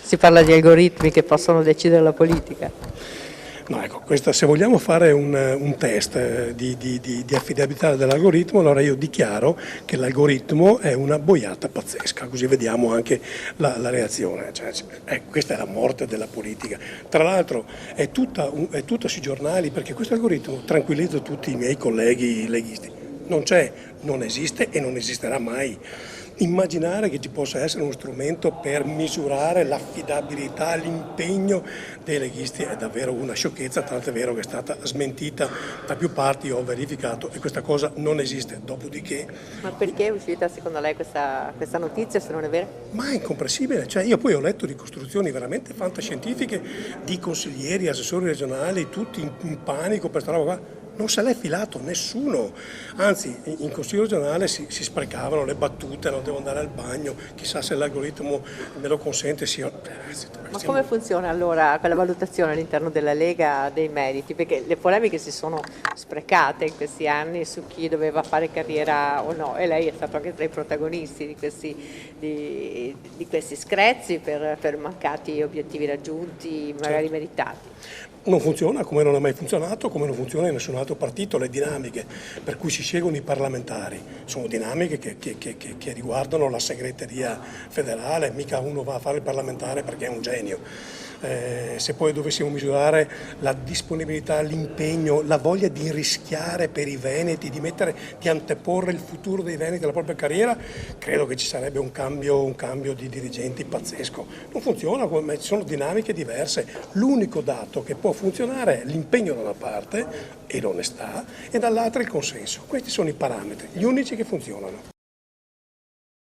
Si parla di algoritmi che possono decidere la politica. No, ecco, se vogliamo fare un test di affidabilità dell'algoritmo, allora io dichiaro che l'algoritmo è una boiata pazzesca, così vediamo anche la reazione. Cioè, questa è la morte della politica. Tra l'altro è tutta sui giornali, perché questo algoritmo, tranquillizzo tutti i miei colleghi leghisti, non c'è, non esiste e non esisterà mai. Immaginare che ci possa essere uno strumento per misurare l'affidabilità, l'impegno dei leghisti è davvero una sciocchezza, tanto è vero che è stata smentita da più parti, ho verificato, e questa cosa non esiste. Dopodiché... Ma perché è uscita secondo lei questa notizia, se non è vero? Ma è incomprensibile, cioè io poi ho letto ricostruzioni veramente fantascientifiche di consiglieri, assessori regionali, tutti in panico per questa roba qua. Non se l'è filato nessuno, anzi in Consiglio regionale si sprecavano le battute, non devo andare al bagno, chissà se l'algoritmo me lo consente. Ma come funziona allora quella valutazione all'interno della Lega dei meriti? Perché le polemiche si sono sprecate in questi anni su chi doveva fare carriera o no, e lei è stato anche tra i protagonisti di questi screzi per mancati obiettivi raggiunti, magari meritati. Non funziona come non ha mai funzionato, come non funziona in nessun altro partito. Le dinamiche per cui si scelgono i parlamentari sono dinamiche che riguardano la segreteria federale, mica uno va a fare il parlamentare perché è un genio. Se poi dovessimo misurare la disponibilità, l'impegno, la voglia di rischiare per i veneti, di anteporre il futuro dei veneti alla propria carriera, credo che ci sarebbe un cambio di dirigenti pazzesco. Non funziona, ci sono dinamiche diverse. L'unico dato che può funzionare è l'impegno da una parte e l'onestà, e dall'altra il consenso. Questi sono i parametri, gli unici che funzionano.